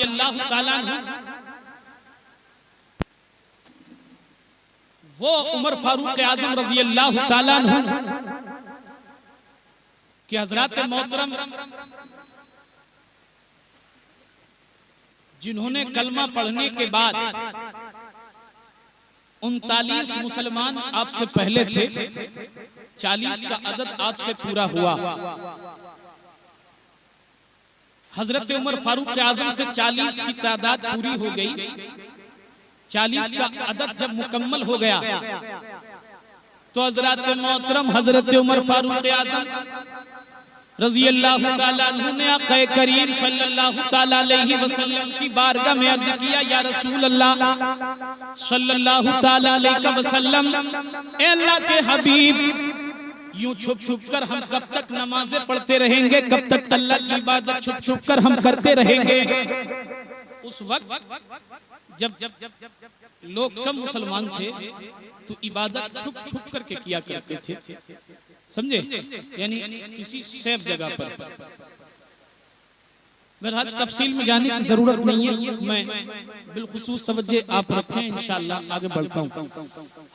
रज़ी अल्लाह ताला अन्हु, वो उमर फारूक आज़म रज़ी अल्लाह ताला अन्हु कि हजरत मोहतरम जिन्होंने कलमा पढ़ने के बाद 39 मुसलमान आपसे पहले थे, 40 का अदद आपसे पूरा हुआ। हजरत उमर फारूक आज़म से 40 की तादाद पूरी हो गई। 40 का अदद जब मुकम्मल हो गया तो हजरत मोहतरम हजरत उमर फारूक आज़म रज़ी अल्लाह ताला अन्हु ने आक़ा करीम सल्लल्लाहु ताला अलैहि वसल्लम की बारगाह में अर्ज किया, या रसूल अल्लाह सल्लल्लाहु ताला अलैहि वसल्लम, ए अल्लाह के हबीब, यूं छुप छुप कर हम कब तक नमाजें पढ़ते रहेंगे, कब तक अल्लाह की इबादत छुप छुप कर हम करते रहेंगे। उस वक्त जब लोग कम मुसलमान थे तो इबादत छुप छुप करके किया करते थे, समझे, यानी किसी सेफ जगह पर। बहरहाल तफसील में जाने की जरूरत नहीं है, मैं बिलखुसूस तवज्जो आप रखें, इंशाअल्लाह आगे बढ़ता हूँ।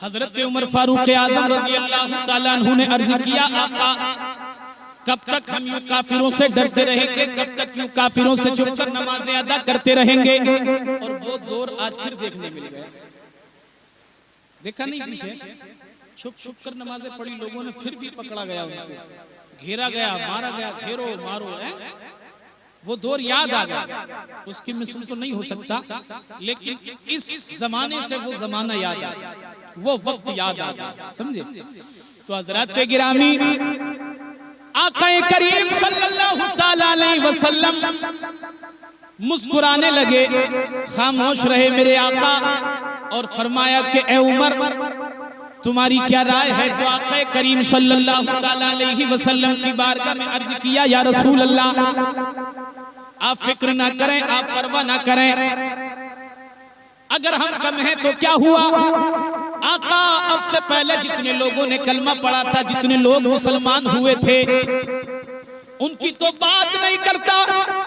हजरत उमर फारूक आज़म रज़ी अल्लाह ताला अन्हु ने अर्ज किया, आका कब तक हम यूं काफिरों से डरते रहेंगे, कब तक यूं काफिरों से छुपकर नमाजें अदा करते रहेंगे। और वो दौर आज फिर देखने मिल गया, देखा नहीं पीछे, छुप छुप कर नमाजें पढ़ी लोगों ने, फिर भी पकड़ा गया, उनको घेरा गया, मारा गया, घेरो मारो है। वो दौर याद आ गया, उसकी मिसाल तो नहीं हो सकता, लेकिन इस जमाने से वो जमाना याद आ गया, वो वक्त याद आ गया, समझे। तो हजरत गिरामी आका करीम सल्लल्लाहु ताला अलैहि वसल्लम मुस्कुराने लगे, खामोश रहे मेरे आका, और फरमाया कि ए उमर, तुम्हारी क्या राय है। तो आका करीम सल्लल्लाहु ताला अलैहि वसल्लम की बारगाह में अर्ज किया, या रसूल अल्लाह, आप फिक्र ना करें, आप परवाह ना करें, अगर हम कम हैं तो क्या हुआ। आका अब से पहले जितने लोगों ने कलमा पढ़ा था, जितने लोग मुसलमान हुए थे, उनकी तो बात नहीं करता,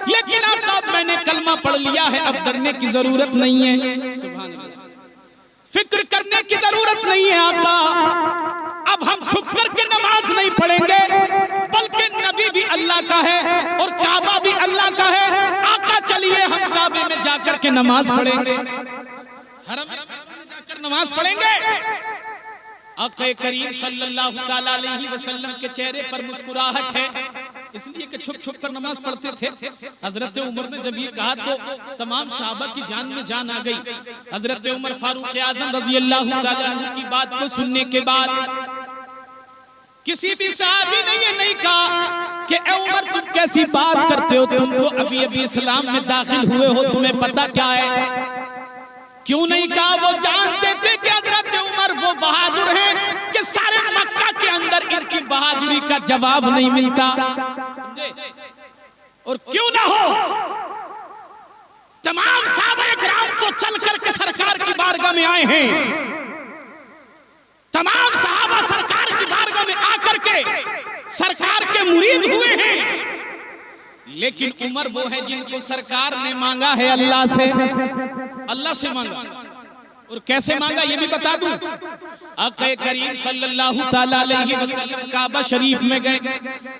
लेकिन आका मैंने कलमा पढ़ लिया है, अब डरने की जरूरत नहीं है, सुभान अल्लाह, फिक्र करने की जरूरत नहीं है आका। अब हम छुप करके नमाज नहीं पढ़ेंगे, बल्कि नबी भी अल्लाह का है और काबा भी अल्लाह का है। आका चलिए हम काबे में जाकर के नमाज पढ़ेंगे, हरम में जाकर नमाज पढ़ेंगे। आका करीम सल्लल्लाहु ताला अलैहि वसल्लम के चेहरे पर मुस्कुराहट है, इसलिए कि छुप छुप कर नमाज पढ़ते थे। हजरत उमर ने जब ये कहा तो तमाम सहाबा की जान में जान आ गई। हजरत उमर फारूक आज़म रज़ी अल्लाह ताला अन्हु की बात को सुनने के बाद किसी भी सहाबी ने ये नहीं कहा कि ए उमर तुम कैसी बात करते हो, तुम तो अभी अभी इस्लाम में दाखिल हुए हो, तुम्हें पता क्या है। क्यों नहीं कहा, वो जानते थे कि हजरत उमर वो बहादुर हैं कि सारे मक्का के अंदर इनकी बहादुरी का जवाब नहीं मिलता। और क्यों ना हो, तमाम सहाबा किराम तो चल करके सरकार की बारगाह में आए हैं, तमाम सहाबा सरकार की बारगाह में आकर के सरकार के मुरीद हुए हैं, लेकिन उमर वो है जिनको सरकार ने मांगा है अल्लाह से, अल्लाह से मांगा। और कैसे मांगा ये भी बता दूं। आका करीम सल्लल्लाहु ताला अलैहि वसल्लम काबा शरीफ में गए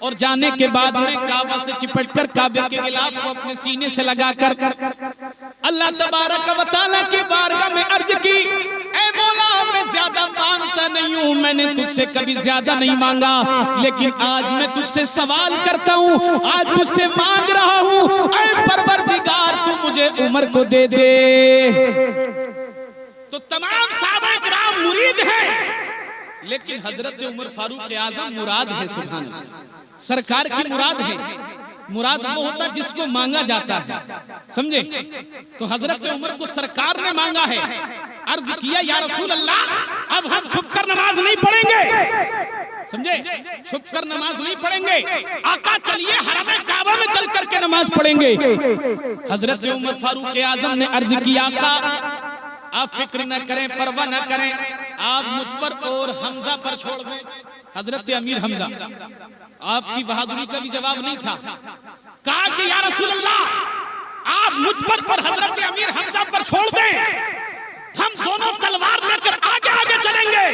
और जाने के बाद में काबा से चिपटकर काबे के गिलाफ को अपने सीने से लगाकर अल्लाह तबारक व तआला की बारगाह में अर्ज की, ऐ मौला मैं ज्यादा मांगता नहीं हूँ, मैंने तुझसे कभी ज्यादा नहीं मांगा, लेकिन आज मैं तुझसे सवाल करता हूँ, आज तुझसे मांग रहा हूँ, ऐ परवरदिगार तू मुझे उमर को दे दे। तो तमाम सहाबा किराम मुरीद हैं, लेकिन हजरत उमर फारूक आज़म मुराद है, सुभान अल्लाह, सरकार की मुराद है। मुराद वो होता जिसको मांगा जाता है, समझे। तो हजरत उमर को सरकार ने मांगा है, अर्ज किया या रसूल अल्लाह अब हम छुपकर नमाज नहीं पढ़ेंगे, समझे, छुपकर नमाज नहीं पढ़ेंगे, आका चलिए हरम काबा में चल करके नमाज पढ़ेंगे। हजरत उमर फारूक आज़म ने अर्ज किया, आका आप फिक्र न करें, परवाह न करें, आप मुझ पर और हमजा पर छोड़ दें। हजरत अमीर हमजा, आपकी बहादुरी का भी जवाब नहीं था। कहा कि या रसूल अल्लाह आप मुझ पर और हजरत अमीर हमजा पर छोड़ दें, हम दोनों तलवार लेकर आगे आगे चलेंगे।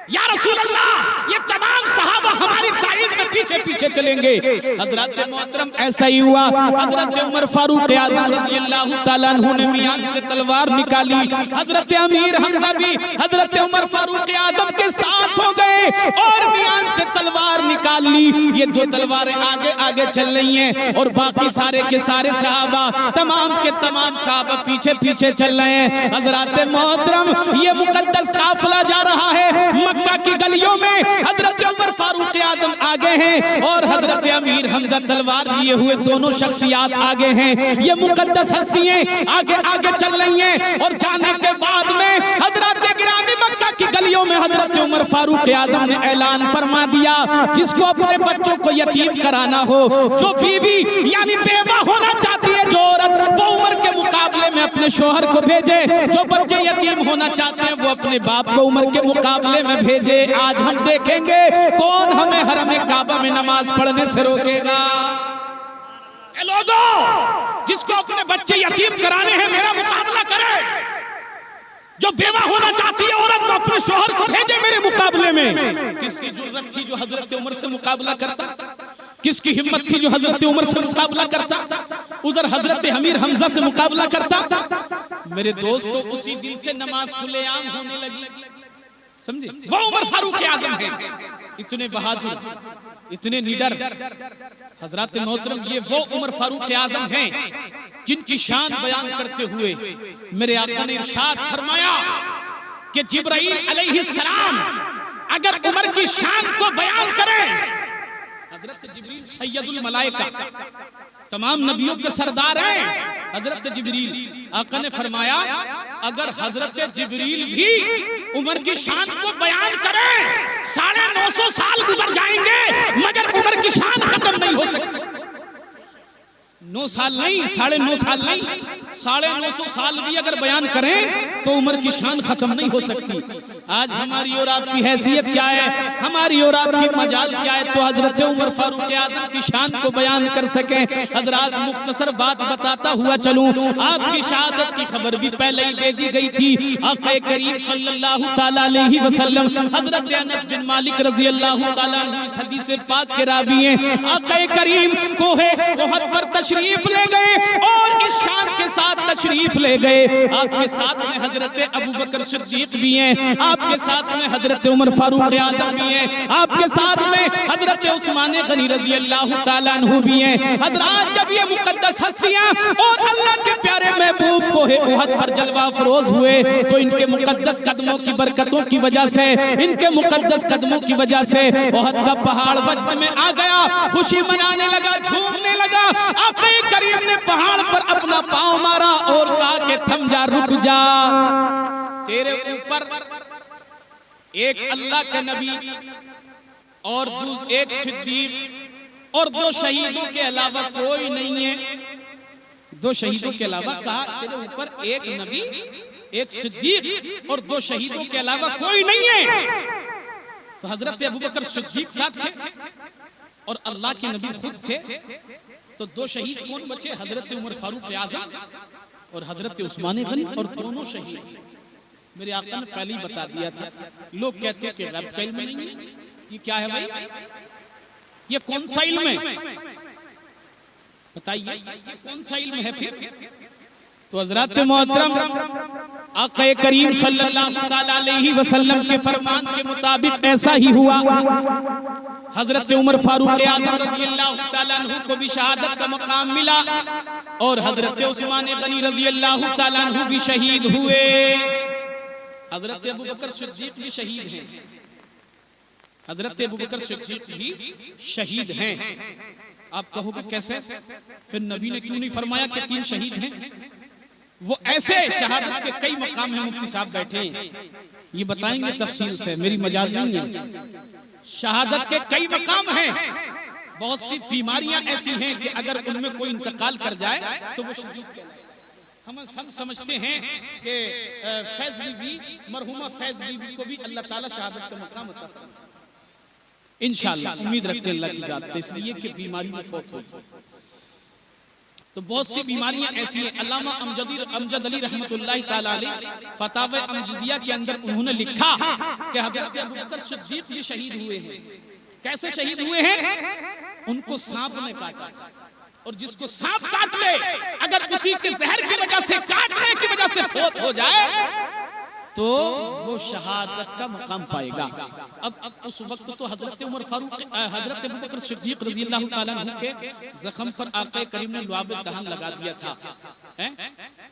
या रसूल अल्लाह, ये तमाम सहाबा हमारी ताईद में पीछे पीछे चलेंगे। हजरत मोहतरम ऐसा ही हुआ। हजरत उमर फारूक आज़म रज़ियल्लाहु ताला अन्हु ने मियां से तलवार निकाली। हजरत अमीर हमजा भी हजरत उमर फारूक आज़म के साथ हो गए और मियां से तलवार निकाल ली। ये दो तलवारें आगे आगे चल रही हैं और बाकी सारे के सारे सहाबा, तमाम के तमाम सहाबा पीछे पीछे चल रहे हैं। हजरत मोहतरम, ये मुकद्दस काफिला जा रहा है मक्का की गलियों में। हजरत उमर फारूक आज़म आगे हैं और हजरत अमीर हमजा तलवार लिए हुए दोनों शख्सियात आगे हैं। ये मुकद्दस हस्तियां आगे आगे चल रही हैं और जाने के बाद में हजरत गिरामी मक्का की गलियों में हजरत उमर फारूक आज़म ने ऐलान फरमा दिया, जिसको अपने बच्चों को यतीम कराना हो, जो बीवी यानी बेवा होना चाहती है जो औरत, वो उमर के मुकाबले में अपने शोहर को भेजे। जो बच्चे यतीम होना चाहते हैं वो अपने बाप को उमर के मुकाबले में भेजे। आज हम देखेंगे कौन हमें हरम काबा में नमाज पढ़ने से रोकेगा। लोगों, जिसको अपने बच्चे यतीम कराने हैं मेरा मुकाबला करे। जो बेवा होना चाहती है औरत, वो अपने शोहर को भेजे मेरे मुकाबले में। किसकी जुर्रत थी जो हजरत उमर से मुकाबला करता? किसकी हिम्मत थी जो हजरत उमर से मुकाबला करता? उधर हजरत अमीर हमजा से मुकाबला करता। मेरे दोस्तों, उसी दिन से नमाज खुलेआम होने लगी। समझे? वो उमर फारूक आज़म है, इतने बहादुर, इतने निडर। हजरत मोहतरम, ये वो उमर फारूक आज़म हैं जिनकी शान बयान करते हुए मेरे आका ने इरशाद फरमाया कि जिब्राइल अलैहिस्सलाम अगर उमर की शान को बयान करें, हजरत जिब्रील सैयदुल मलाइका, तमाम नबियों के सरदार हैं हजरत जिब्रील। आका ने फरमाया अगर हजरत जिब्रील भी उमर की शान को बयान करें, 950 साल गुजर जाएंगे मगर उमर की शान खत्म नहीं हो सकती। 9 साल नहीं, 9.5 साल नहीं, 950 साल भी अगर बयान करें तो उमर की शान खत्म नहीं हो सकती। आज हमारी और आपकी हैसियत क्या है, हमारी और आपकी मजाल क्या है तो हजरत उमर फारूक आज़म की शान को बयान कर सके। हजरात, मुख्तसर बात बताता हुआ चलूं, आपकी शहादत की खबर भी पहले ही दे दी गई थी। आक़ा करीम सल्लल्लाहु ताला अलैहि वसल्लम हजरत अनस बिन मालिक रज़ियल्लाहु ताला अन्हु इस हदीस पाक के रावी हैं। आक़ा करीम कोहे उहद पर तशरीफ ले गए और इस शान के साथ तशरीफ ले गए। आपके साथ में हजरत अबू बकर सिद्दीक भी हैं, आपके साथ में हजरत उमर फारूक आज़म भी हैं, आपके साथ में हजरत उस्मान गनी रज़ियल्लाहु ताला अन्हु भी हैं। हजरात, जब ये मुकद्दस हस्तियां और अल्लाह के प्यारे महबूब कोहे उहद पर जलवा फरोज हुए तो इनके मुकद्दस कदमों की बरकतों की वजह से, इनके मुकद्दस कदमों की वजह से उहद का पहाड़ वजद में आ गया, खुशी मनाने लगा, झूमने लगा। आक़ा करीम ने पहाड़ पर अपना पांव मारा और कहा कि थम जा, रुक जा, तेरे ऊपर एक अल्लाह के नबी और एक सिद्दीक और 2 शहीदों के अलावा कोई नहीं है। 2 शहीदों के अलावा कहा तेरे ऊपर एक नबी, एक सिद्दीक और 2 शहीदों के अलावा कोई नहीं है। तो हजरत अबू बकर सिद्दीक साथ थे और अल्लाह के नबी खुद थे। तो 2 शहीद कौन बचे? हजरत उमर फारूक आज़म और हजरत उस्मान गनी, और दोनों शहीद मेरे आका ने पहले ही बता दिया था। लोग कहते हैं कि गैब का इल्म नहीं है। ये क्या है भाई? ये कौन सा इल्म है? बताइए, ये कौन सा इल्म है फिर? तो हजरत मोहतरम आक़ा करीम सल्लल्लाहु अलैहि वसल्लम के फरमान के मुताबिक ऐसा ही हुआ। हजरत उमर फारूक आज़म रज़ियल्लाहु ताला अन्हु को भी शहादत का मकाम मिला और हजरत उस्मान गनी रज़ियल्लाहु ताला अन्हु भी शहीद हुए। हजरत अबू बकर सिद्दीक भी शहीद हैं। हजरत अबू बकर सिद्दीक भी शहीद हैं। आप कहोगे कैसे? फिर नबी ने क्यों नहीं फरमाया कि 3 शहीद हैं? वो ऐसे शहादत के कई मकाम हैं, मुफ्ती साहब बैठे हैं, ये बताएंगे तफसील से, मेरी मजाल नहीं है। शहादत के कई मकाम हैं। बहुत सी बीमारियां ऐसी हैं कि अगर उनमें कोई इंतकाल कर जाए तो वो शहीद कहलाए। हम समझते हैं कि फैज बीबी, मरहुमा फैज बीबी को भी अल्लाह ताला शहादत का मकाम अता फरमाए इंशाअल्लाह। उम्मीद रखते हैं अल्लाह की जात से, इसलिए कि बीमारी में फौत हो। तो बहुत सी बीमारियां ऐसी हैं। अल्लामा अमजद अली रहमतुल्लाह ताला अलैह फतावा अमजदिया के अंदर उन्होंने लिखा कि हज़रत अबू बकर सिद्दीक भी शहीद हुए हैं। कैसे शहीद हुए हैं? उनको सांप ने काटा, और जिसको सांप काट ले, अगर उसी के जहर की वजह से, काटने की वजह से फौत हो जाए तो वो शहादत का मकाम पाएगा। अब उस वक्त तो हजरत उमर फारूक, हजरत अबू बकर सिद्दीक रज़ी अल्लाह ताला अन्हु के जख्म पर आक़ा करीम ने लुआब दहन लगा दिया था,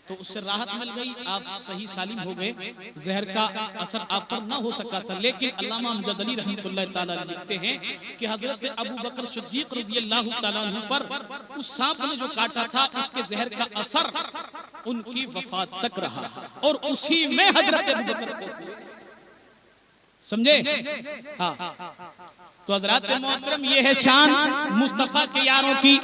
तो उससे राहत मिल गई, आप सही सालिम हो गए, जहर का असर आप पर ना हो सका था। लेकिन अल्लामा अमजद अली रहमतुल्लाह ताला अलैह लिखते हैं कि हजरत अबू बकर सिद्दीक रज़ी अल्लाह ताला अन्हु पर उस सांप ने जो काटा था, उसके जहर का असर उनकी वफात तक रहा, और उसी में हजरत अबू बकर को, समझे? हाँ, तो हजरत मोहतरम ये है शान मुस्तफा के यारों की।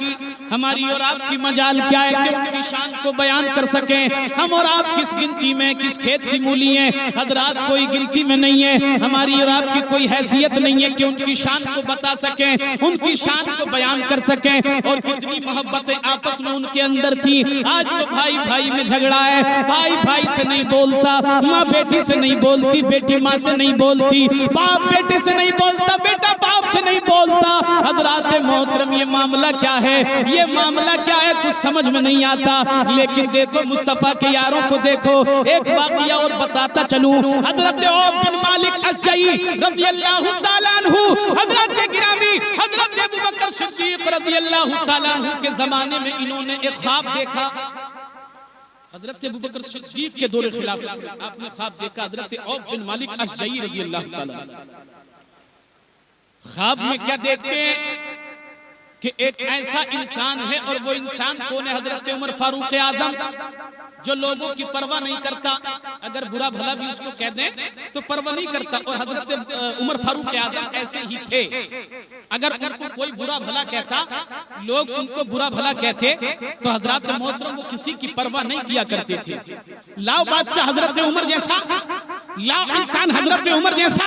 हमारी और आपकी मजाल क्या है कि उनकी शान को बयान कर सकें। हम और आप किस गिनती में, किस खेत की मूली हैं, हजरत कोई गिनती में नहीं है। हमारी और आपकी कोई हैसियत नहीं है कि उनकी शान को बता सकें, उनकी शान को बयान कर सकें। और कितनी मोहब्बतें आपस में उनके अंदर थी। आज तो भाई भाई में झगड़ा है, भाई भाई से नहीं बोलता, माँ बेटी से नहीं बोलती, बेटी माँ से नहीं बोलती, बाप बेटे से नहीं बोलता, बेटा बाप से नहीं बोलता। हजरात मोहतरम ये मामला क्या है, ये मामला क्या है, कुछ समझ में नहीं आता। लेकिन देखो मुस्तफा के यारों को देखो। एक वाकया और बताता चलूं, हजरत औफ बिन मालिक अशजई रज़ी अल्लाह ताला अन्हु, हजरत गिरामी हजरत अबू बकर सिद्दीक रज़ी अल्लाह ताला अन्हु के जमाने में इन्होंने एक ख्वाब देखा। हजरत अबू बकर सिद्दीक के दौरे खिलाफ आपने ख्वाब देखा। हजरत औफ बिन मालिक अशजई रज़ी अल्लाह ताला, ख्वाब में क्या देखते हैं कि एक ऐसा इंसान है, और वो इंसान कौन है? हजरत उमर फारूक आजम, जो लोगों की परवाह नहीं करता। अगर बुरा भला भी उसको कह दें तो परवाह नहीं करता। और हजरत उमर फारूक आजम ऐसे ही थे। अगर उनको कोई बुरा भला कहता, लोग उनको बुरा भला कहते, तो हजरत मोहतरम वो किसी की परवाह नहीं किया करते थे। लाओ बादशाह हजरत उमर जैसा, लाओ इंसान हजरत उमर जैसा।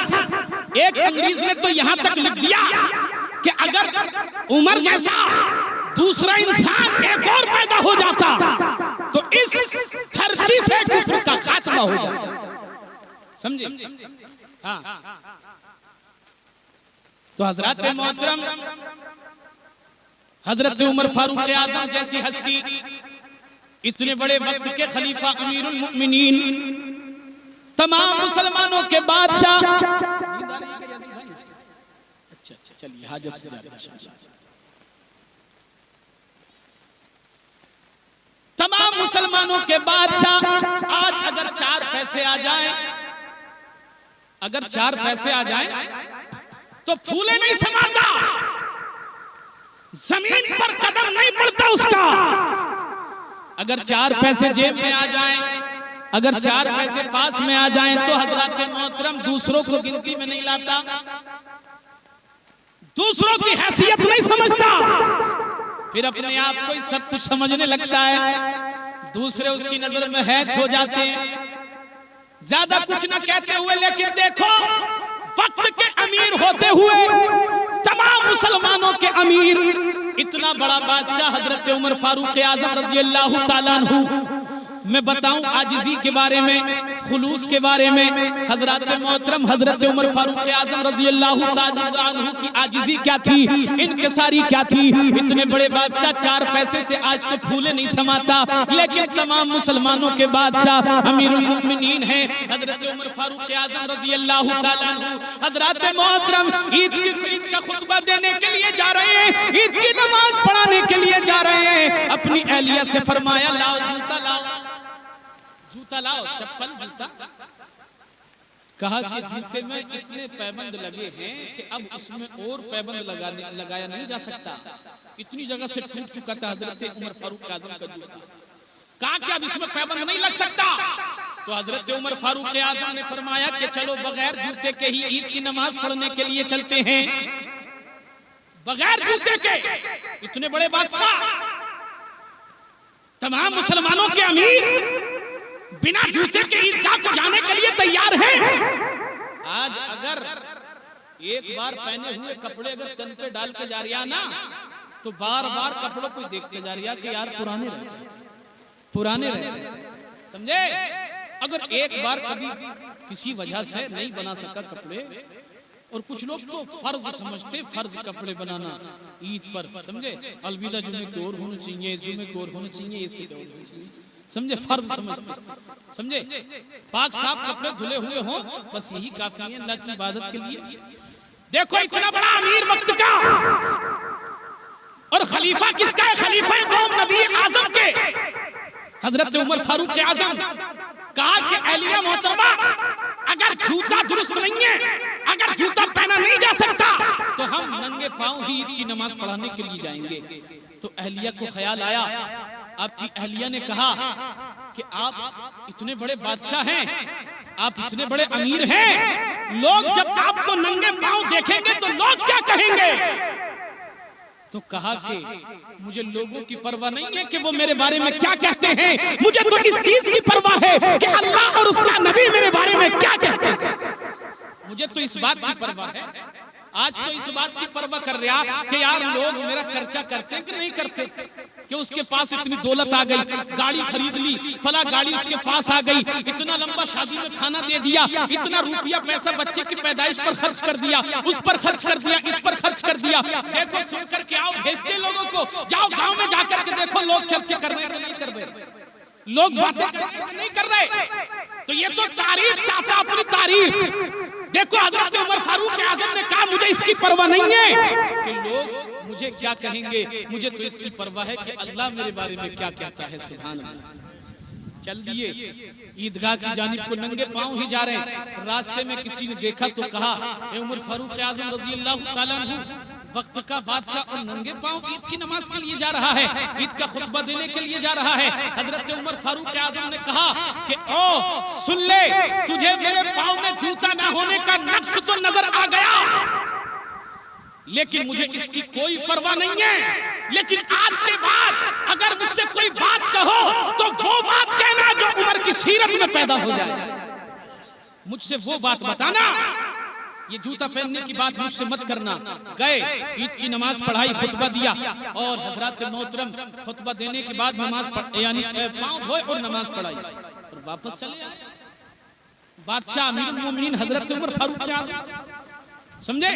एक अंग्रेज ने तो यहां तक लिख दिया कि अगर उमर जैसा दूसरा इंसान एक और पैदा हो जाता तो इस धरती से कुफ्र का खात्मा हो जाता। समझे? हाँ। तो हजरत मोहतरम हजरत उमर फारूक आजम जैसी हस्ती, इतने बड़े वक्त के खलीफा, अमीरुल मुमिनीन, तमाम मुसलमानों के बादशाह, अच्छा चलिए हाजत से जा रहे हैं। तमाम मुसलमानों के बादशाह आज अगर 4 पैसे आ जाएं, अगर 4 पैसे आ जाएं तो फूले नहीं समाता, जमीन पर कदम नहीं पड़ता उसका। अगर 4 पैसे जेब में आ जाएं, अगर 4 पैसे पास में आ जाएं तो हजरत मोहतरम दूसरों को गिनती में नहीं लाता, दूसरों की हैसियत नहीं समझता, फिर अपने आप को सब कुछ समझने लगता है। दूसरे उसकी नजर में हैच हो जाते हैं, ज्यादा कुछ ना कहते हुए। लेकिन देखो वक्त के अमीर होते हुए, तमाम मुसलमानों के अमीर, इतना बड़ा बादशाह हजरत उमर फारूक आजम रज़ी अल्लाह ताला अन्हु, मैं बताऊं आजिज़ी के बारे में, खुलूस के बारे में। हजरत मोहतरम हजरत उमर फारूक आजम रज़ी अल्लाह ताला अन्हु की आजिज़ी क्या थी, इनकिसारी क्या थी। इतने बड़े बादशाह 4 पैसे से आज तो फूले नहीं समाता, लेकिन तमाम मुसलमानों के बादशाह अमीरुल मुमिनीन हैं हजरत उमर फारूक आजम रज़ी अल्लाह ताला अन्हु। हजरत मोहतरम ईद का खुतबा देने के लिए जा रहे हैं, ईद की नमाज पढ़ाने के लिए जा रहे हैं। अपनी अहलिया से फरमाया, लाओ जूता लाओ, जूता लाओ, चप्पल जूता। कहा कि जूते में इतने पैबंद लगे हैं कि अब उसमें और पैबंद लगाया नहीं जा सकता। इतनी जगह से टूट चुका था हजरत उमर फारूक आजम का जूता। कहा कि अब इसमें पैबंद नहीं लग सकता। तो हजरत उमर फारूक आजम ने फरमाया कि चलो बगैर जूते के ही ईद की नमाज पढ़ने के लिए चलते हैं। बगैर जूते के इतने बड़े बादशाह, तमाम मुसलमानों के अमीर बिना जूते के ईदगाह को जाने के लिए तैयार हैं। आज अगर एक बार पहने हुए कपड़े अगर तन पे डाल के जा रहा ना, तो बार बार कपड़ों को देखते जा रही है कि यार पुराने रहे, पुराने रहे, समझे। अगर एक बार कभी किसी वजह से नहीं बना सका कपड़े, और कुछ लोग तो फर्ज समझते, फर्ज कपड़े बनाना ईद पर, समझे, अलविदा जुमे की ओर होना चाहिए, जुमे की ओर होना चाहिए, ऐसे होना चाहिए, समझे, फर्ज समझते, समझे। पाक साफ कपड़े धुले हुए हों, बस यही काफी है अल्लाह की इबादत के लिए। देखो इतना बड़ा अमीर वक्त का, और खलीफा किसका है? खलीफा दो नबी आजम के, हजरत उमर फारूक आजम। कहा कि अहलिया मोहतरमा, अगर जूता दुरुस्त नहीं है, अगर जूता पहना नहीं जा सकता, तो हम नंगे पांव ही ईद की नमाज पढ़ाने के लिए जाएंगे। तो अहलिया को ख्याल आया, आपकी अहलिया ने कहा कि आप इतने बड़े बादशाह हैं, आप इतने बड़े अमीर हैं, लोग जब आपको नंगे पांव देखेंगे तो लोग क्या कहेंगे? तो कहा कि मुझे लोगों की परवाह नहीं है कि वो मेरे बारे में क्या कहते हैं, मुझे तो इस चीज की परवाह है कि अल्लाह और उसका नबी मेरे बारे में क्या कहते हैं। मुझे तो इस बात की परवाह है, आज तो इस बात की परवाह कर रहा कि यार लोग मेरा चर्चा करते कि नहीं करते, कि उसके पास इतनी दौलत आ गई, गाड़ी खरीद ली, फला गाड़ी उसके पास आ गई, इतना लंबा शादी में खाना दे दिया, इतना रुपया पैसा बच्चे की पैदाइश पर खर्च कर दिया, उस पर खर्च कर दिया, इस पर खर्च कर दिया। देखो सुन करके आओ, भेजते लोगों को, जाओ गांव में जाकर के देखो लोग चर्चा कर रहे हैं नहीं कर रहे, लोग बातें नहीं कर रहे। तो ये तो तारीफ चाहता, अपनी तारीफ। देखो हजरत उमर फारूक आजम ने कहा मुझे इसकी परवाह नहीं है कि लोग मुझे क्या कहेंगे, मुझे तो इसकी परवाह है कि अल्लाह मेरे बारे में क्या कहता है। सुभान अल्लाह। चल दिए ईदगाह की जानिब को, नंगे पांव ही जा रहे हैं, रास्ते में किसी ने देखा तो कहा ए उमर फारूक आजम रजी अल्लाह ताला अन्हु, वक्त का बादशाह और नंगे पांव ईद की नमाज के लिए जा रहा है, ईद का खुतबा देने के लिए जा रहा है। हजरत उमर फारूक आजम ने कहा कि ओ सुन ले, तुझे मेरे पांव में जूता ना होने का नक्श तो नजर आ गया, लेकिन मुझे इसकी कोई परवाह नहीं है। लेकिन आज के बाद अगर मुझसे कोई बात कहो तो वो बात कहना जो उमर की सीरत में पैदा हो जाए, मुझसे वो बात बताना, ये जूता पहनने की बात मुझसे मत करना। गए, ईद की नमाज पढ़ाई, खुतबा दिया, और हजरत मोहतरम खुतबा देने के बाद नमाज यानी पांव धोए और नमाज पढ़ाई और वापस चले आए। बादशाह अमीरुल मोमिनीन हजरत उमर फारूक आजम, समझे।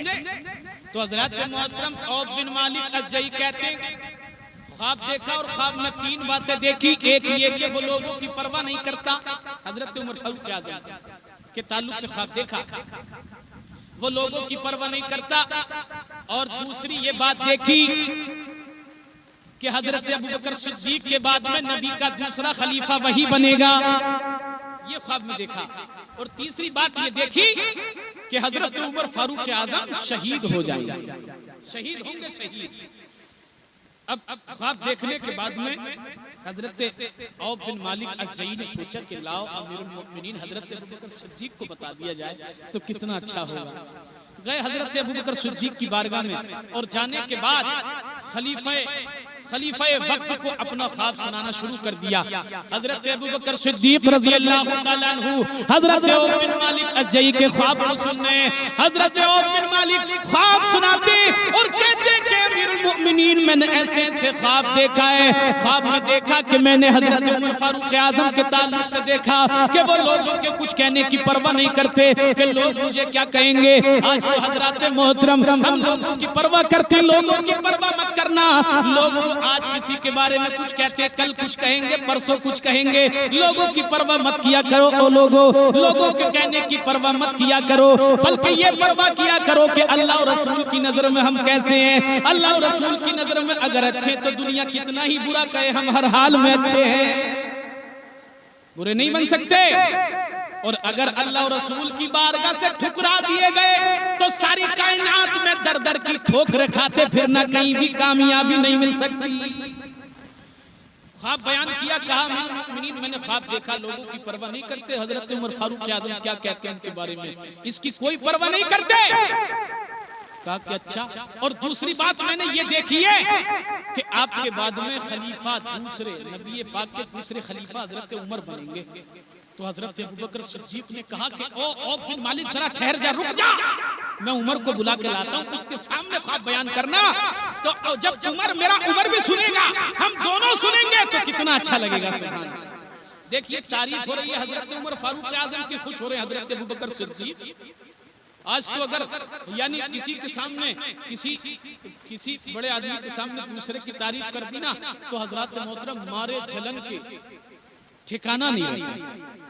तो हजरत मोहतरम औफ बिन मालिक अज़्ज़ई कहते हैं ख्वाब देखा, और ख्वाब में तीन बातें देखी। एक ये कि वो लोगों की परवाह नहीं करता, हजरत उमर फारूक आजम के ताल्लुक से ख्वाब देखा, वो लोगों की परवाह नहीं करता। और दूसरी ये बात देखी कि हजरत अबू बकर सिद्दीक के बाद में नबी का दूसरा खलीफा वही बनेगा, ये ख्वाब में देखा। और तीसरी बात ये देखी कि हजरत उमर फारूक आजम शहीद हो जाएंगे, शहीद होंगे, शहीद। अब ख्वाब देखने के बाद में हजरत औफ बिन मालिक अज़्ज़ई ने सोचा कि लाओ अमीरुल मोमिनीन हजरत अबू बकर सिद्दीक को बता दिया जाए तो कितना अच्छा होगा। गए हजरत अबू बकर सिद्दीक की बारगाह में, और जाने के बाद खलीफा वक्त को अपना ख्वाब सुनाना शुरू कर दिया। हजरत अबू बकर सिद्दीक रज़ी अल्लाह ताला अन्हु हजरत औफ बिन मालिक अज़्ज़ई के ख्वाब को सुनने, हजरत औफ बिन मालिक ख्वाब सुनाते और कहते कि अमीरुल मोमिनीन मैंने ऐसे ऐसे ख्वाब देखा है। ख्वाब में देखा कि मैंने हजरत उमर फारूक आजम के ताल्लुक से देखा कि वो लोगों के कुछ कहने की परवाह नहीं करते कि लोग मुझे क्या कहेंगे। आज तो हजरत मोहतरम हम लोगों की परवाह करते, लोगों की परवाह मत करना। लोग आज किसी के बारे में कुछ कहते हैं, कल कुछ कहेंगे, परसों कुछ कहेंगे, लोगों की परवाह मत किया करो। ओ लोगों के कहने की परवाह मत किया करो, बल्कि ये परवाह किया करो कि अल्लाह और रसूल की नजर में हम कैसे हैं। अल्लाह और रसूल की नजर में अगर अच्छे तो दुनिया कितना ही बुरा कहे, हम हर हाल में अच्छे हैं, बुरे नहीं बन सकते। और अगर अल्लाह और रसूल की बारगाह से ठुकरा दिए गए तो सारी कायनात में दर दर की ठोकर खाते फिरना, कहीं भी कामयाबी नहीं मिल सकती। ख्वाब बयान किया, कहा मैंने ख्वाब देखा, लोगों की परवाह नहीं करते। हजरत उमर फारूक आजम क्या कहते हैं उनके बारे में, इसकी कोई परवाह नहीं करते। कहा कि अच्छा। और दूसरी बात मैंने ये देखी है कि आपके बाद में खलीफा दूसरे, नबी पाक के दूसरे खलीफा हजरत उमर बनेंगे। तो हजरत अबू बकर सिद्दीक ने कहा कि ओ बिन मालिक जरा ठहर जा, रुक जा, मैं उमर को बुला के लाता हूँ, उसके सामने ख्वाब बयान करना। तो जब उमर भी सुनेगा, हम दोनों सुनेंगे तो कितना अच्छा लगेगा। सुभान अल्लाह। देखिए तारीफ हो रही है हजरत उमर फारूक आजम की, खुश हो रहे हैं हजरत अबू बकर सिद्दीक। आज तो अगर यानी किसी के सामने किसी बड़े आदमी के सामने दूसरे की तारीफ कर दी ना, तो हजरत मोहतरम मारे जलन के ठिकाना नहीं रहता।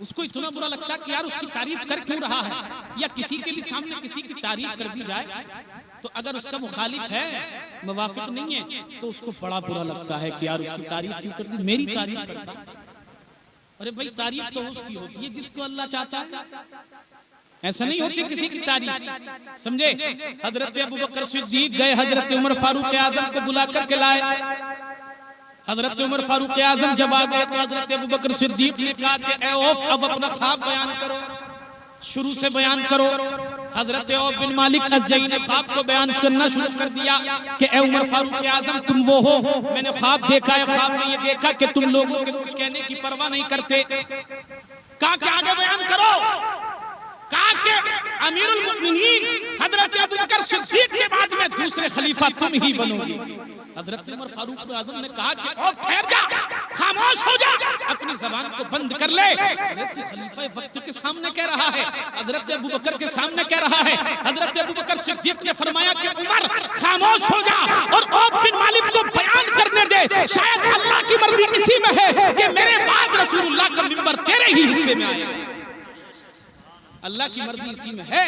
उसको इतना बुरा लगता है कि यार उसकी तारीफ कर क्यों रहा है, या किसी के भी सामने किसी की तारीफ कर दी जाए तो अगर उसका मुखालिफ है, मुवाफिक नहीं है, तो उसको बड़ा बुरा लगता है कि यार उसकी तारीफ क्यों कर दी, मेरी तारीफ करता। अरे भाई तारीफ तो उसकी होती है जिसको अल्लाह चाहता है, ऐसा नहीं होती किसी की तारीफ, समझे। हजरत अबू बकर सिद्दीक गए, हजरत उमर फारूक आजम को बुला करके लाए। हजरत उमर फारूक आजम जब आ गए तो हजरत अबू बकर सिद्दीक ने कहा कि ए औफ, अब अपना ख्वाब बयान करो, शुरू से बयान करो। हजरत औफ बिन मालिक अज़जई ने ख्वाब को बयान करना शुरू कर दिया कि ए उमर फारूक आजम, तुम वो हो, मैंने ख्वाब देखा है, ख्वाब में ये देखा कि तुम लोगों के कुछ कहने की परवाह नहीं करते। कहा कि आगे बयान करो। कहा कि अमीरुल मुमिनीन हजरत अबू बकर सिद्दीक के बाद में दूसरे खलीफा तुम ही बनोगे। हजरत उमर फारूक आजम ने कहा कि ओ ठहर जा, खामोश हो जा, अपनी जबान को बंद कर ले। खलीफा वक्त के सामने कह रहा है, हजरत अबू बकर के सामने कह रहा है। हजरत अबू बकर सिद्दीक ने फरमाया कि उमर खामोश हो जा और औफ बिन मालिक को बयान करने दे, शायद अल्लाह की मर्जी इसी में है कि मेरे बाद रसूलुल्लाह का मिंबर तेरे ही हिस्से में आए। अल्लाह की मर्जी इसी में है,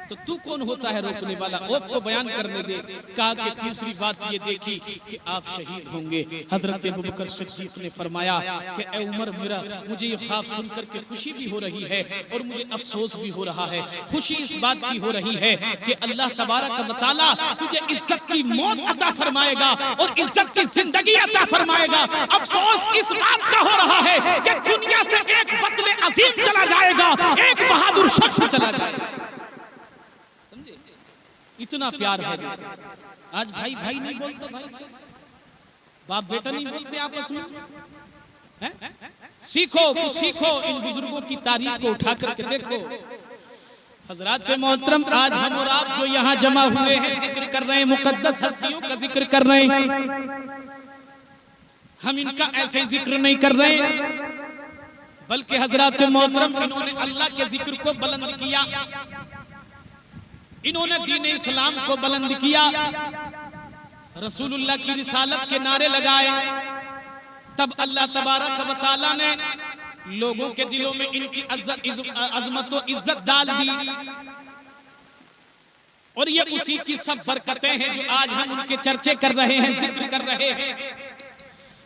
तो तू कौन होता है रोकने वाला, औफ को बयान करने दे। कहा कि तीसरी बात ये देखी कि आप शहीद होंगे। हजरत अबू बकर सिद्दीक ने फरमाया कि ए उमर, मुझे ये ख्वाब सुनकर के खुशी भी हो रही है और मुझे अफसोस भी हो रहा है। खुशी इस बात की हो रही है कि अल्लाह तबारक व तआला तुझे इज्जत की मौत अता फरमाएगा और इज्जत की जिंदगी अता फरमाएगा। अफसोस इस बात का हो रहा है कि दुनिया से एक बदले अजीम चला जाएगा, एक बहादुर शख्स चला जाएगा। इतना प्यार है। आज भाई भाई नहीं बोलते, भाई से बाप बेटा नहीं बोलते आपस में, है? सीखो, सीखो, इन बुजुर्गों की तारीफ को उठा करके देखो। हजरात मोहतरम, आज हम और आप जो यहाँ जमा हुए हैं, जिक्र कर रहे हैं, मुकद्दस हस्तियों का जिक्र कर रहे हैं। हम इनका ऐसे जिक्र नहीं कर रहे हैं, बल्कि हजरात मोहतरम इन्होंने अल्लाह के जिक्र को बुलंद किया, इन्होंने दीन इस्लाम को बुलंद किया, रसूलुल्लाह की रिसालत के नारे लगाए। तब अल्लाह तबारक व तआला ने लोगों के दिलों में इनकी अजमत व इज्जत डाल दी, और ये उसी की सब बरकतें हैं जो आज हम उनके चर्चे कर रहे हैं, जिक्र कर रहे हैं।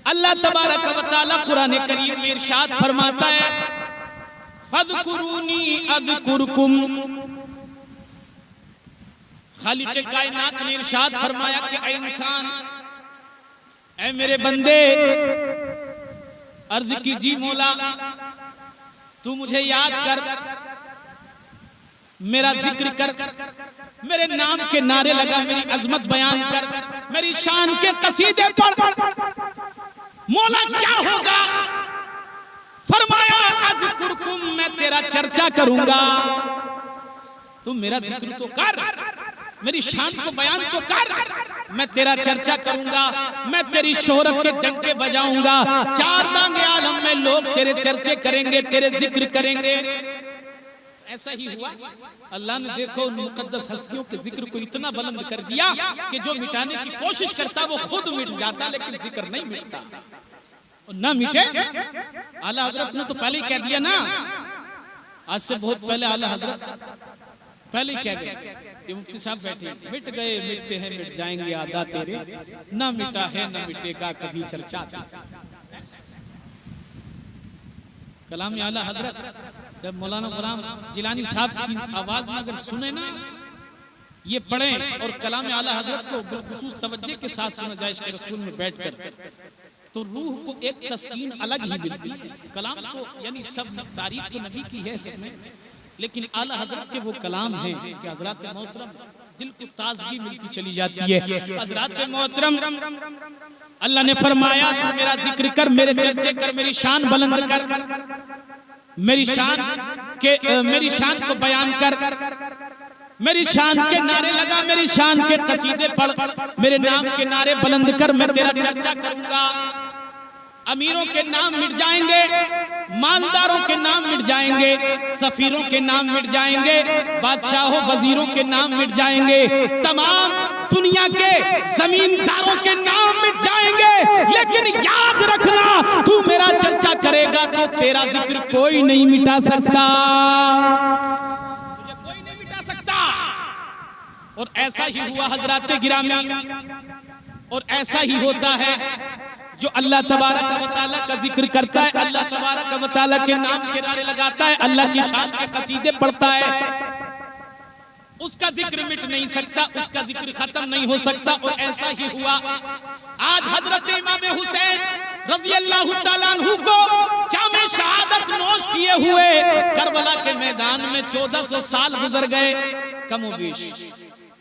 अल्लाह तबारक व तआला कुरान करीम में इरशाद फरमाता है, फज़कुरूनी अज़कुरकुम। खालिक़े कायनात ने इरशाद फरमाया कि ऐ इंसान, ऐ मेरे बंदे, अर्ज कीजिए मौला, तू मुझे याद कर, मेरा जिक्र कर, मेरे नाम के नारे लगा, मेरी अजमत बयान कर, मेरी शान के कसीदे पढ़। मौला क्या होगा? फरमाया अज़कुरकुम, मैं तेरा चर्चा करूंगा। तू मेरा जिक्र तो कर, मेरी शान को बयान तो कर, मैं तेरा चर्चा करूंगा, मैं तेरी शोहरत के डंके बजाऊंगा। चार दांगे आलम में लोग तेरे चर्चे करेंगे, तेरे जिक्र करेंगे। ऐसा ही हुआ। अल्लाह ने देखो मुकद्दस हस्तियों के जिक्र को इतना बुलंद कर दिया कि जो मिटाने की कोशिश करता वो खुद मिट जाता, लेकिन जिक्र नहीं मिटता। और ना मिटे, आला हजरत ने तो पहले ही कह दिया ना, आज से बहुत पहले आला हजरत पहले कह गए, ये मुफ्ती साहब बैठे, मिट गए मिटते हैं मिट जाएंगे आदा तेरे, ना मिटा है ना मिटेगा कभी चर्चा। कलाम आला हजरत जब मौलाना गुलाम जिलानी साहब की आवाज में अगर सुने ना, ये पढ़ें और कलाम आला हजरत को बिलखुसूस तवज्जो के साथ सुना जाए इसके रसूल में बैठकर, तो रूह को एक तस्कीन अलग ही मिलती है। कलाम तो यानी सब तारीफ तो नबी की है सब में, लेकिन आला हजरत के वो कलाम हैं कि हजरत मोहतरम दिल को ताजगी मिलती चली जाती है। हजरत मोहतरम, अल्लाह ने फरमाया तू मेरा जिक्र कर, मेरे चर्चे कर, मेरी शान बुलंद कर। मेरी शान को बयान कर, मेरी शान के नारे लगा, मेरी शान के कसीदे पढ़, मेरे नाम के नारे बुलंद कर, मैं तेरा चर्चा करूंगा। अमीरों के नाम मिट जाएंगे, मालदारों के नाम मिट जाएंगे, सफीरों के नाम मिट जाएंगे, बादशाहों वजीरों के नाम मिट जाएंगे, तमाम दुनिया के जमींदारों के नाम मिट जाएंगे, लेकिन याद रखना तू मेरा चर्चा करेगा तो तेरा जिक्र कोई नहीं मिटा सकता, तुझे कोई नहीं मिटा सकता। और ऐसा ही हुआ हजराते गिरामी, और ऐसा ही होता है जो अल्लाह तबारक व तआला का जिक्र करता है, अल्लाह तबारक व तआला के नाम के नारे लगाता है, अल्लाह की शान के कसीदे पढ़ता है, उसका जिक्र मिट नहीं सकता, उसका जिक्र खत्म नहीं हो सकता। और ऐसा ही हुआ आज हजरत इमाम हुसैन रज़ी अल्लाह तआला अन्हु को जामे शहादत नोश किए हुए करबला के मैदान में 1400 साल गुजर गए, कमोबेश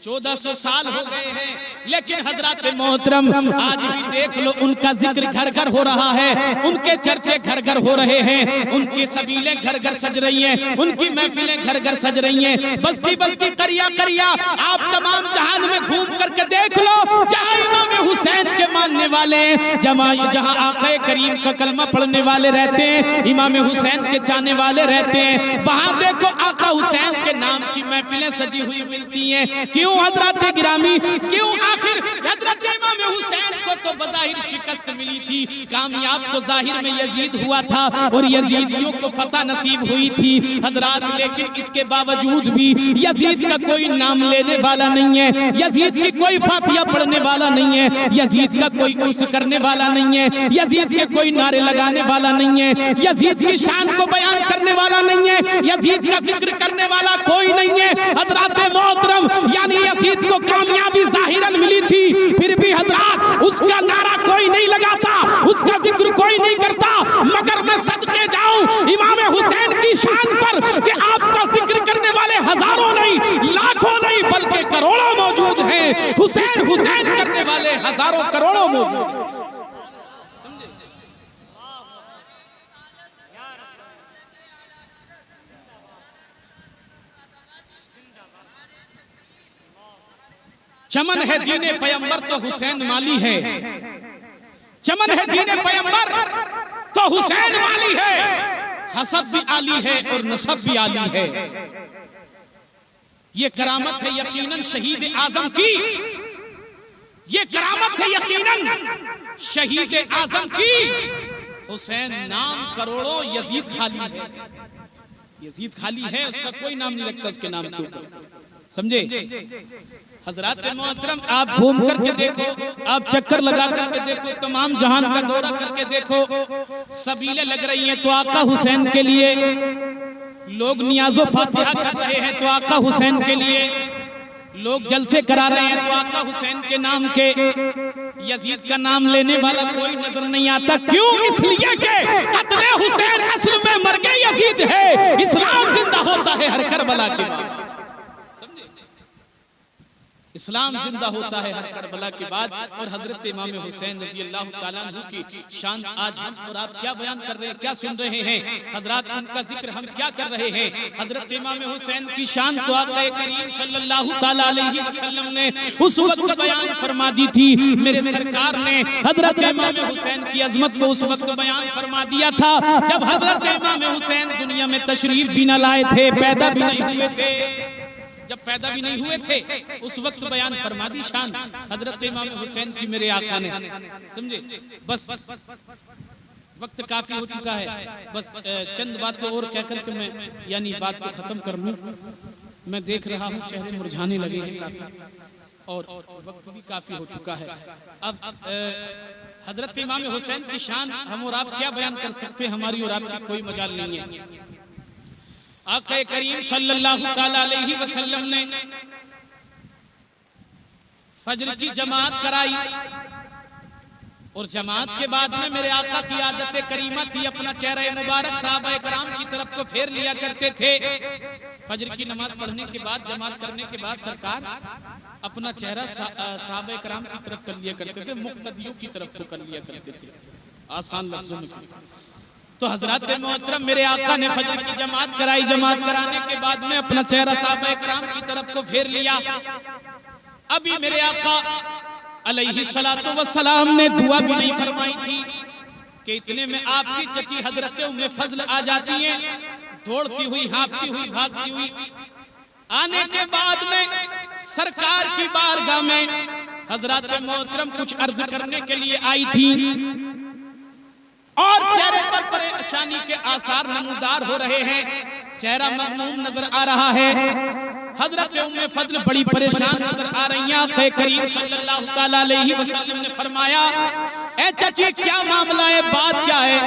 1400 साल हो गए हैं, लेकिन हजरत मोहतरम आज भी देख लो उनका जिक्र घर घर हो रहा है, उनके चर्चे घर घर हो रहे हैं, उनकी सबीलें घर घर सज रही हैं, उनकी महफिलें घर घर सज रही हैं, बस्ती बस्ती करिया करिया आप तमाम जहान में घूम करके देख लो, जहां इमाम हुसैन के मानने वाले, जहां आक़ा करीम का कलमा पढ़ने वाले रहते हैं, इमाम हुसैन के चाहने वाले रहते हैं, वहां देखो आक़ा हुसैन के नाम की महफिलें सजी हुई मिलती हैं। क्यों हजरत गिरामी, क्यों? आखिर हजरत इमाम हुसैन को तो बज़ाहिर शिकस्त मिली थी, कामयाब तो जाहिर में यजीद हुआ था और यजीदियों को फतह नसीब हुई थी हजरात, लेकिन इसके बावजूद भी यजीद का कोई नाम लेने वाला नहीं है, यजीद की कोई फातिहा पढ़ने वाला नहीं है, यजीद का कोई उर्स करने वाला नहीं है, यजीद के कोई नारे लगाने वाला नहीं है, यजीद की शान को बयान करने वाला नहीं है, यजीद का जिक्र करने वाला कोई नहीं है। हजरात मोहतरम, यानी यजीद को कामयाबी जाहिरन मिली थी, फिर भी हजरात उसका नारा कोई नहीं लगाता, उसका जिक्र कोई नहीं करता, मगर मैं सदके जाऊं इमाम हुसैन की शान पर कि आपका जिक्र करने वाले हजारों नहीं, लाखों नहीं, बल्कि करोड़ों मौजूद हैं। हुसैन हुसैन करने वाले हजारों करोड़ों मौजूद हैं। चमन है दीने पैगंबर तो हुसैन माली है, चमन है दीने पैगंबर तो हुसैन माली है, हसब भी आली है और नसब भी आली है। ये करामत है यकीनन शहीद आजम की, ये करामत है यकीनन शहीद आजम की। हुसैन नाम करोड़ों, यजीद खाली है, यजीद खाली है, उसका कोई नाम नहीं लगता उसके नाम के ऊपर, समझे? हजरात मोहतरम, आप घूम करके देखो, आप चक्कर लगा करके देखो, तमाम जहान का दौरा करके देखो, सबीलें लग रही हैं तो आका हुसैन के लिए, लोग नियाज़ो फातिहा कर रहे हैं तो आका हुसैन के लिए, लोग जलसे करा रहे हैं तो आका हुसैन के नाम के, यजीद का नाम लेने वाला कोई नजर नहीं आता। क्यों? इसलिए कि कत्ले हुसैन असल में मर गए यजीद है, इस्लाम जिंदा होता है हर करबला के बाद, इस्लाम जिंदा होता है हर करबला के बाद। और हजरत इमाम हुसैन रज़ी अल्लाह तआला अन्हु की शान आज हम और आप क्या बयान कर रहे हैं, क्या सुन रहे हैं हजरात, उनका जिक्र हम क्या कर रहे हैं। हजरत इमाम हुसैन की शान तो आक़ा करीम सल्लल्लाहु तआला अलैहि वसल्लम ने उस वक्त बयान फरमा दी थी, मेरे सरकार ने हजरत इमाम हुसैन की अजमत को उस वक्त बयान फरमा दिया था जब हजरत इमाम हुसैन दुनिया में तशरीफ भी न लाए थे, पैदा भी नहीं हुए थे, जब पैदा भी नहीं हुए थे उस वक्त बयान फरमा दी शान हजरत इमाम हुसैन की मेरे आका ने, समझे? बस वक्त काफी हो चुका है, बस चंद बातें और कहकर के मैं यानी बात को खत्म कर लूं। मैं देख रहा हूं चेहरे मुरझाने लगे हैं काफी, और वक्त भी काफी हो चुका है। अब हजरत इमाम हुसैन की शान हम और आप क्या बयान कर सकते हैं, हमारी और आपकी कोई मजाल नहीं है। आक़ा करीम सल्लल्लाहु तआला अलैहि वसल्लम ने फजर की जमात कराई और जमात के बाद में मेरे आका की आदत करीमा थी, अपना चेहरा मुबारक साहबा कराम की तरफ को फेर लिया करते थे। फजर की नमाज पढ़ने के बाद, जमात करने के बाद सरकार अपना चेहरा साहबा कराम की तरफ कर लिया करते थे, मुक्तदियों की तरफ को कर लिया करते थे, आसान लफ्जों में। तो हजरत मोहतरम मेरे आका ने फजर की जमात कराई। जमात कराने के बाद में अपना चेहरा साहबा इकराम की तरफ को फेर लिया। अभी मेरे आका अलैहिस्सलातु वस्सलाम ने दुआ भी नहीं फरमाई थी कि इतने में आपकी चची हजरत उम्मे फजल आ जाती है, दौड़ती हुई, हाँफती हुई, भागती हुई। आने के बाद में सरकार की बारगाह में हजरत मोहतरम कुछ अर्ज करने के लिए आई थी और चेहरे पर परेशानी के आसार नमूदार हो रहे हैं, चेहरा मगमूम नजर आ रहा है। हजरत उम्मे फजल बड़ी परेशान नजर आ रही हैं। करीम सल्लल्लाहु तआला अलैहि वसल्लम ने फरमाया, ए चची क्या मामला है, बात क्या है,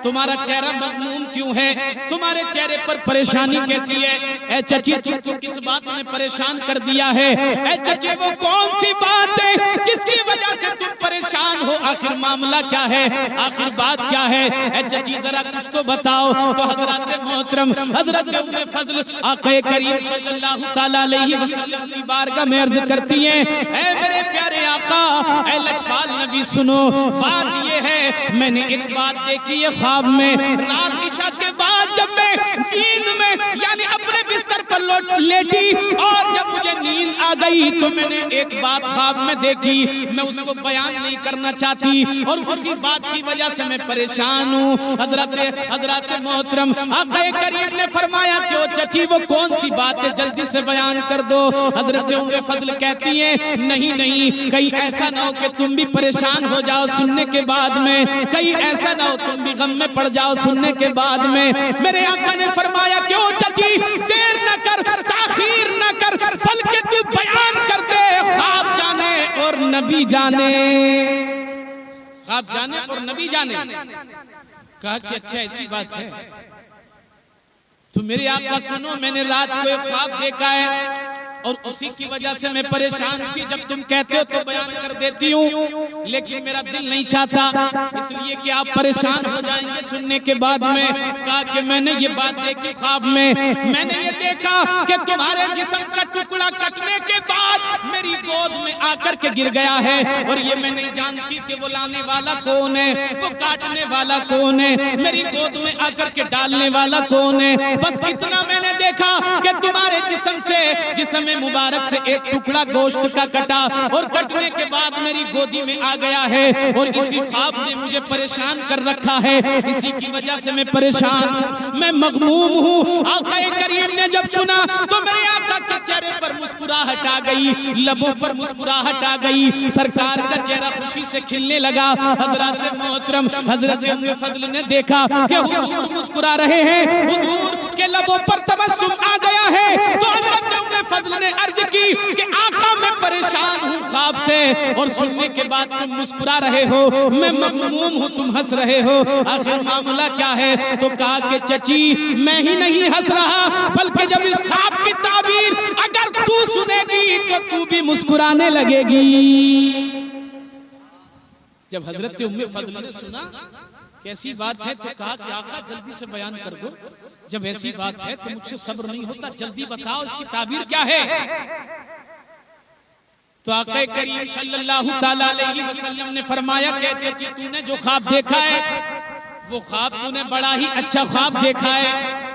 तुम्हारा चेहरा मगमूम क्यों है, तुम्हारे चेहरे पर परेशानी कैसी है? ए चची तुमको किस बात ने परेशान कर दिया है? ए चची वो कौन सी बात है जिसकी वजह से तुम परेशान हो? आखिर मामला क्या है, आखिर बात क्या है? ए चची जरा कुछ तो बताओ। तो हजरत मोहतरम हजरत उम्मे फजल आका करीम सल्लल्लाहु तआला अलैहि वसल्लम की बारगाह में अर्ज करती हैं, ए मेरे प्यारे आका, ए लखपाल नबी सुनो, बात ये है मैंने एक बात देखी है ख्वाब में। रात इशा के बाद जब मैं नींद में यानी अपने बिस्तर पर लेटी और जब मुझे नींद आ गई तो मैंने एक बात ख्वाब में देखी, मैं उसको बयान नहीं करना चाहती और उसी बात की वजह से मैं परेशान हूँ। हजरत मोहतरम आका करीम ने फरमाया, क्यों चची वो कौन सी बात है, जल्दी से बयान कर दो। हजरत उम्मे फजल कहती है, नहीं नहीं, कहीं ऐसा ना हो कि तुम भी परेशान हो जाओ सुनने के बाद में, कहीं ऐसा ना हो तुम भी गम में पड़ जाओ सुनने के बाद में। मेरे आका ने फरमाया, क्यों चची, देर न कर, ताखीर न कर, बल्कि तू बयान कर दे, ख्वाब जाने और नबी जाने, ख्वाब जाने और नबी जाने। कहा कि अच्छा ऐसी बात है तो मेरे आका सुनो, मैंने रात को एक ख्वाब देखा है और उसी की वजह से मैं परेशान थी। जब तुम कहते हो तो बयान कर देती हूँ, लेकिन मेरा दिल नहीं चाहता इसलिए कि आप परेशान हो जाएंगे सुनने के बाद में। कहा कि मैंने ये बात देखी ख्वाब में, मैंने ये देखा कि तुम्हारे जिस्म का टुकड़ा कटने के बाद मेरी गोद में आकर के गिर गया है और ये मैं नहीं जानती कि वो लाने वाला कौन है, वो काटने वाला कौन है, मेरी गोद में आकर के डालने वाला कौन है। बस इतना मैंने देखा कि तुम्हारे जिस्म से, जिस्म मुबारक से एक टुकड़ा गोश्त का कटा और कटने के बाद मेरी गोदी में आ गया है और इसी ख्वाब ने मुझे परेशान कर रखा है, इसी की वजह से मैं परेशान हूँ, मैं मगमूम हूँ। आका करीम ने जब सुना तो मेरे आका के चेहरे पर मुस्कुराहट आ गई, लबों पर मुस्कुराहट आ गई, सरकार का चेहरा खुशी से खिलने लगा। हजरत मोहतरम हजरत उम्मे फजल ने देखा कि हुजूर मुस्कुरा रहे हैं, हुजूर के लबों पर तबस्सुम आ गया है। तो हजरत उम्मे फजल ने अर्ज की कि आका मैं परेशान हूँ ख्वाब से और सुनने के बाद तुम मुस्कुरा रहे हो, मैं मगमूम हूँ, तुम हंस रहे हो, आखिर मामला क्या है? तो कहा कि चची मैं ही नहीं हंस रहा, बल्कि जब इस ख्वाब की ताबीर अगर तू सुनेगी तो तू भी मुस्कुराने लगेगी। जब हजरत उम्मे फजल ने सुना कैसी बात है तो कहा कि आका जल्दी से बयान कर दो, जब ऐसी बात है तो मुझसे सब्र नहीं होता, जल्दी बताओ इसकी ताबीर क्या है। तो आका करीम सल्लल्लाहु तआला अलैहि वसल्लम ने फरमाया कि चची तूने जो ख्वाब देखा है वो ख्वाब तूने बड़ा ही अच्छा ख्वाब देखा है,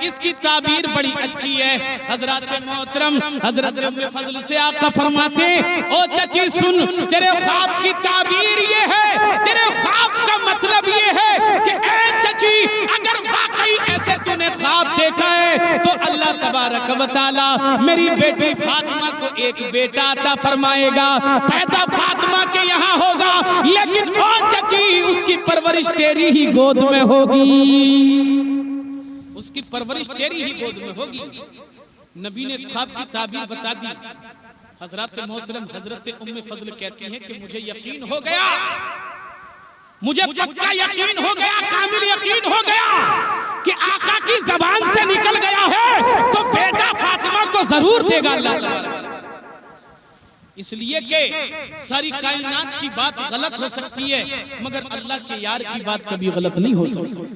इसकी ताबीर बड़ी अच्छी है। हजरत मोहतरम हजरत उम्मे फजल से आका फरमाते, ओ चची सुन, तेरे ख्वाब की ताबीर ये है, तेरे ख्वाब का मतलब ये है कि ए चची अगर वाकई ऐसे तूने ख्वाब देखा है तो अल्लाह तबारक व तआला मेरी बेटी फातिमा को एक बेटा अता फरमाएगा, पैदा फातिमा के यहाँ होगा, लेकिन ओ चची उसकी परवरिश तेरी ही गोद में होगी, उसकी परवरिश तेरी ही गोद में होगी। नबी ने ख्वाब की ताबीर बता दी। हजरत मोहतरम हजरत उम्मे फजल कहती हैं कि मुझे यकीन हो गया, मुझे पक्का यकीन हो गया, कामिल यकीन हो गया कि आका की जबान से निकल गया है तो बेटा फातिमा को जरूर देगा अल्लाह। इसलिए कि सारी कायनात की बात गलत हो सकती है मगर अल्लाह के यार की बात कभी गलत नहीं हो सकती।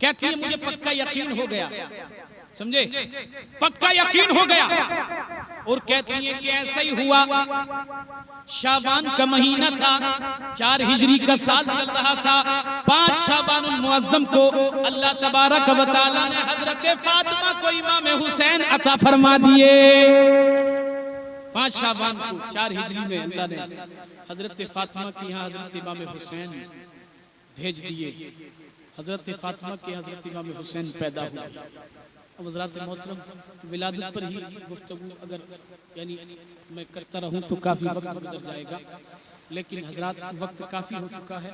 कहती है मुझे पक्का यकीन हो गया। समझे, पक्का यकीन हो गया। और कहती है कि ऐसा ही हुआ। शाबान का महीना था, 4 हिजरी का साल चल रहा था। 5 शाबानुल मुअज्जम को अल्लाह तबारक व तआला ने हजरत फातिमा को इमाम हुसैन अता फरमा दिए। 5 शाबान को 4 हिजरी में अल्लाह ने हजरत फातिमा के यहाँ हजरत इमाम हुसैन भेज दिए। हजरत फातिमा के हजरत इमाम हुसैन पैदा हुए। अब हज़रात मोहतरम, विलादत पर ही गुफ्तगू अगर यानी मैं करता रहूं तो काफ़ी वक्त गुजर जाएगा, लेकिन हज़रात वक्त काफ़ी हो चुका है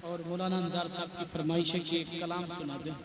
और मौलाना निज़ार साहब की फरमाइश है कि एक कलाम सुना दें।